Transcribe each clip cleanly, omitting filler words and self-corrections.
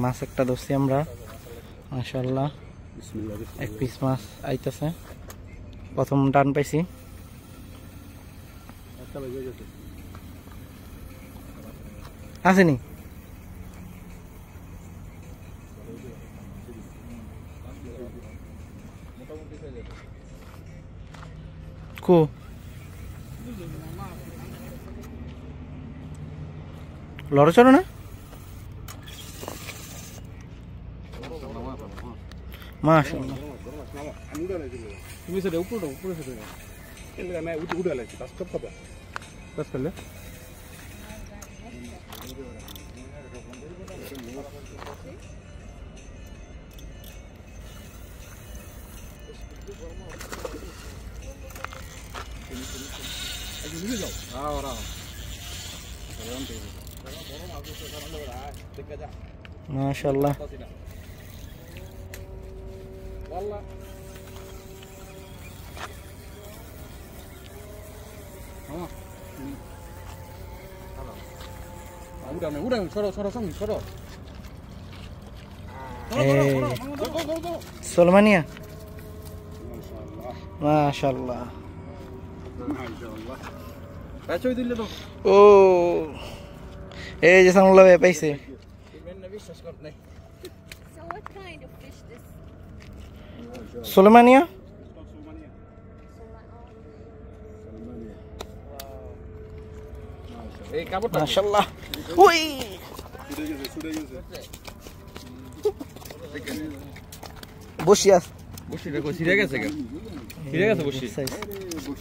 মাছ একটা ধরছি আমরা মাশাআল্লাহ, এক পিস মাছ আইতেছে, প্রথম টান পাইছি। আসেনি কো লড়চড় না মাশাআল্লাহ। তুমি সেটা উপরে সেটা এলে আমি উঠে লাগছে কাজ করতে কাজ করলে মাশাআল্লাহ। সোলমানিয়া মাশাআল্লাহ। ও এই যে সামলা পাইছে। সোলমানিয়া মাশাআল্লাহ। ওই বসি আছে, বসি দেখো ছিড়ে গেছে কেন? ছিড়ে গেছে বসি।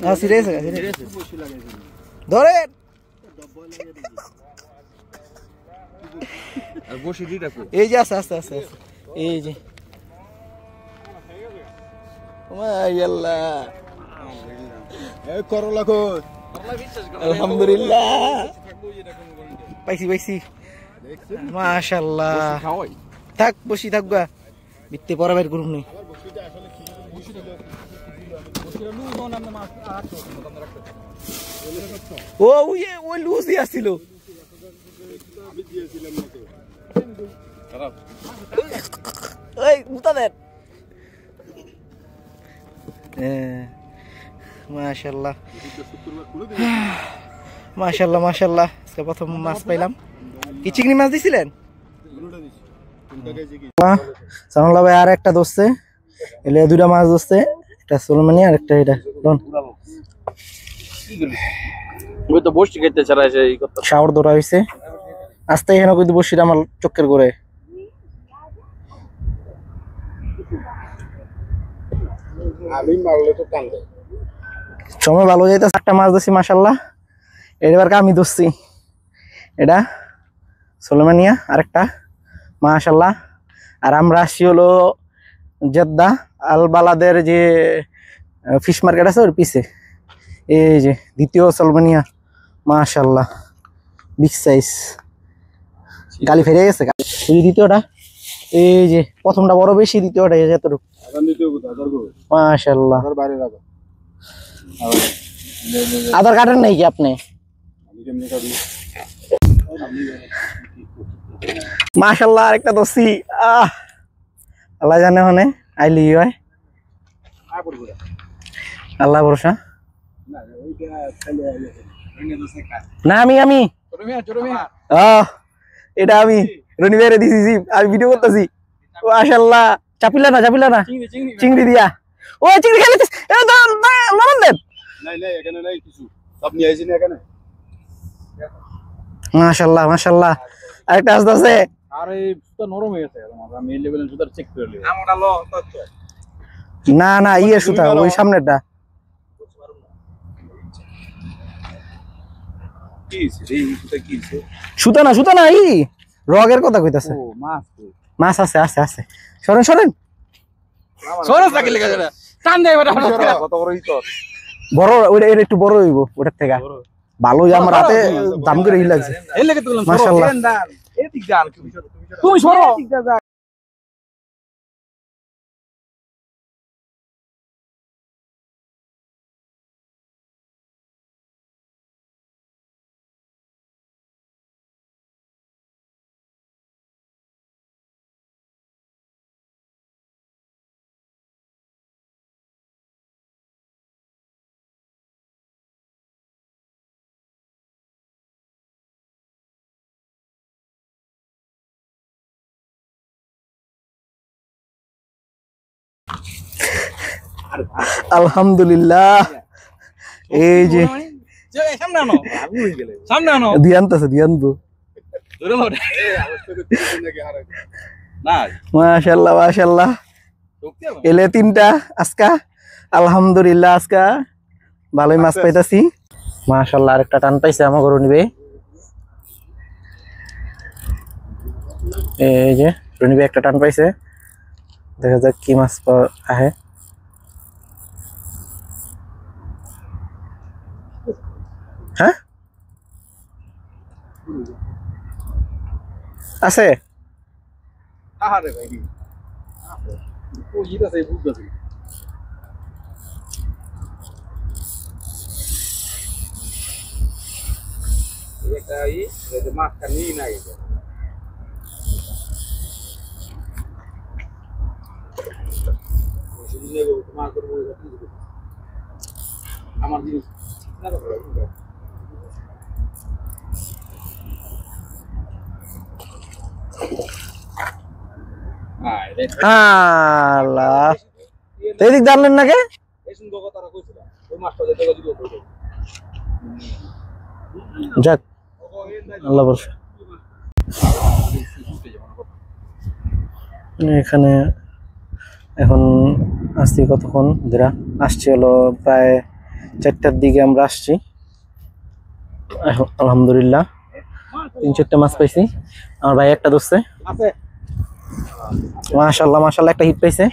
হ্যাঁ ছিড়ে গেছে, ধরে আর বসি দি দেখো। এই যে আছে আস্তে আস্তে এই যে মাশাআল্লাহ। এই করলা কো আলহামদুলিল্লাহ পাইছি মাশাআল্লাহ। থাক বসি থাকবা বিত্তে পরে বের করুন নি। ও ওই লুজি আসছিল এই মুতা দেন। মাশাআল্লাহ মাশাআল্লাহ। আজকে প্রথম মাছ পাইলাম। কি চিংড়ি মাছ দিছিলেন? সামলা ভাই আর একটা দোষছে, এলে দুইটা মাছ দোষছে, একটা সোলমানি আর একটা এটা শাওর ধরা হয়েছে। আস্তে এখানে কিন্তু বসিটা আমার চক্কের করে সময় ভালো যাইতেছে। একটা মাছ ধরছি মাশাআল্লাহ, এবার আমি ধরছি এটা সোলমানিয়া আরেকটা মাশাআল্লাহ। আর আমরা আসছি হলো জেদ্দা আল বালাদের যে ফিশ মার্কেট আছে ওর পিছে। এই যে দ্বিতীয় সোলমানিয়া মাশাআল্লাহ, বিগ সাইজ, গালি ফেরে গেছে। এই দ্বিতীয়টা, এই যে প্রথমটা বড় বেশি, দ্বিতীয়টা এই যে এতটুকু মাশাআল্লাহ। আধার কার্ডের নাই কি আপনি? মাশাআল্লাহ আরেকটা দোষী। আল্লাহ জানে মানে আইলি হয়, আল্লাহ ভরসা। না আমি এটা আমি রনি ভাইরে দিছি, আমি ভিডিও করতেছি। মাশাআল্লাহ চাপিলা না চিংড়ি দিয়া। ও চিংড়ি খেলেছিস লবণ দেন। মাশাআল্লাহ আরেকটা আসতেছে। আরে সুতা নরম হয়ে গেছে, আমি এই লেভেলের সুতা চেক করে নিলাম। না ইয়ে সুতা ওই সামনেরটা। সুতা না ই রগের কথা কইতাছে। মাছ আছে সরেন বড় ওইটা একটু বড় হইব ওটার থেকে ভালো। আমার হাতে দাম করে লাগছে মাশাআল্লাহ। আলহামদুলিল্লাহ এই যে সামনে আনো সামনে আনো দিয়ান্তাছে দিয়ান্তু মাশাআল্লাহ মাশাআল্লাহ এলে তিনটা আজকা আলহামদুলিল্লাহ আজকা ভালোই মাছ পাইতাছি মাশাআল্লাহ আরেকটা টান পাইছে আমার গরু নিবে এই যে রনিবে একটা টান পাইছে দেখা যাক কি মাছ আহে হ্যাঁ আছে আহারে ভাই ও ইটা সেই বুঝতেছি এটা এই মাছটা নিয়ে নাই আমার জিনিস আল্লাহ এদিক জানলেন না কে যাক আল্লাহ বর্ষা এখানে এখন আসছি কতক্ষণ ধরা আসছি হলো প্রায় 4টার দিকে আমরা আসছি আলহামদুলিল্লাহ 3-4টা মাছ পাইছি আমার ভাই একটা ধরছে মাশাআল্লাহ মাশাআল্লাহ একটা হিট পাইছে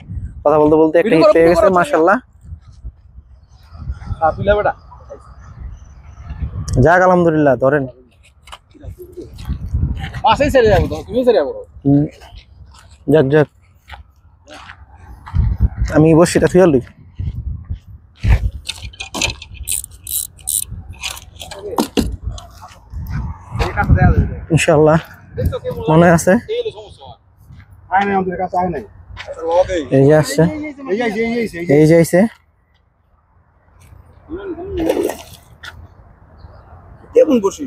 কথা বলতে বলতে একটা হিট পেয়ে গেছে মাশাআল্লাহ যাক আলহামদুলিল্লাহ ধরেন মাছই ছেড়ে যাবো তুমি ছেড়ে যাবো যাক যাক আমি বসিটা থুই লই ইনশাআল্লাহ মনে আছে এই যে আসছে এই যে আইছে কেমন বসি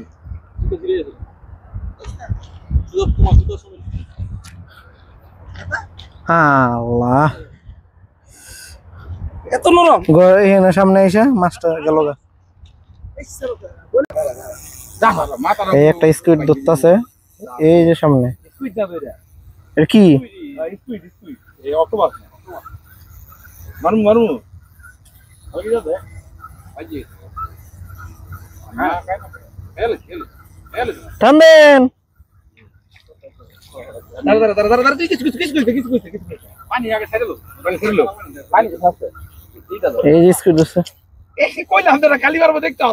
আল্লাহ এত নরম এখানে সামনে এসে মাছটা গেল গা এই একটা স্কুইড ধরতেছে এই যে সামনে এটা কি থামবেন এই যে স্কুইড ধরছে কালীবার দেখতে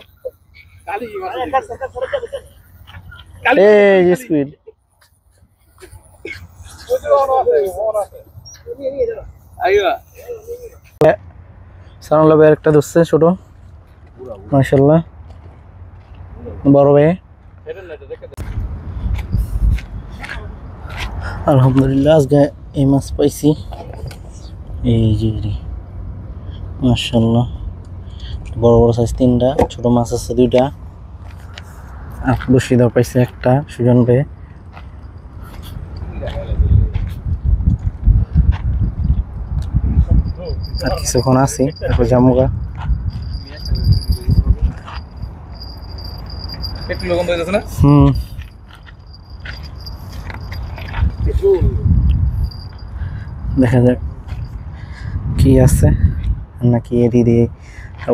এই যে স্কুইড সানাল ভাই একটা ধরছে ছোট মাশাআল্লাহ বড় ভাই আলহামদুলিল্লাহ আজকে এই মাছ পাইছি এই যে মাশাআল্লাহ বড় বড় সাইজ 3টা ছোট মাছ আছে 2টা আর বসি দাও পাইছে একটা সুজন ভাই আর কিছুক্ষণ আছি তারপর জামুগা দেখা যাক কি আছে নাকি এটি দিয়ে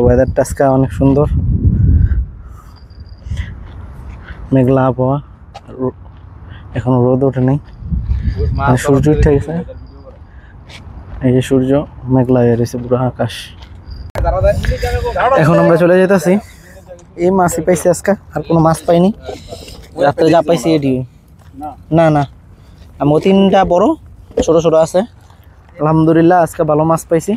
ওয়েদারটা আজকে অনেক সুন্দর মেঘলা আবহাওয়া এখনো রোদ ওঠে নাই সূর্য উঠে গেছে এই যে সূর্য মেঘলা হয়ে রয়েছে পুরো আকাশ এখন আমরা চলে যেতেছি এই মাছই পাইছি আজকে আর কোনো মাছ পাইনি রাত্রে যা পাইছি এটি না না আমি 3টা বড় ছোট ছোট আছে আলহামদুলিল্লাহ আজকে ভালো মাছ পাইছি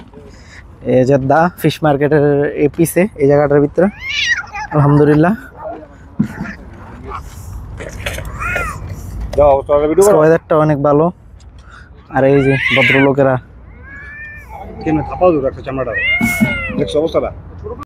এই যে দা ফিশ মার্কেটের এই পিছে এই জায়গাটার ভিতরে আলহামদুলিল্লাহ ওয়েদারটা অনেক ভালো আর এই যে ভদ্রলোকেরা কেন থাপাও দূর একটা চামড়াটা দেখছো অবস্থাটা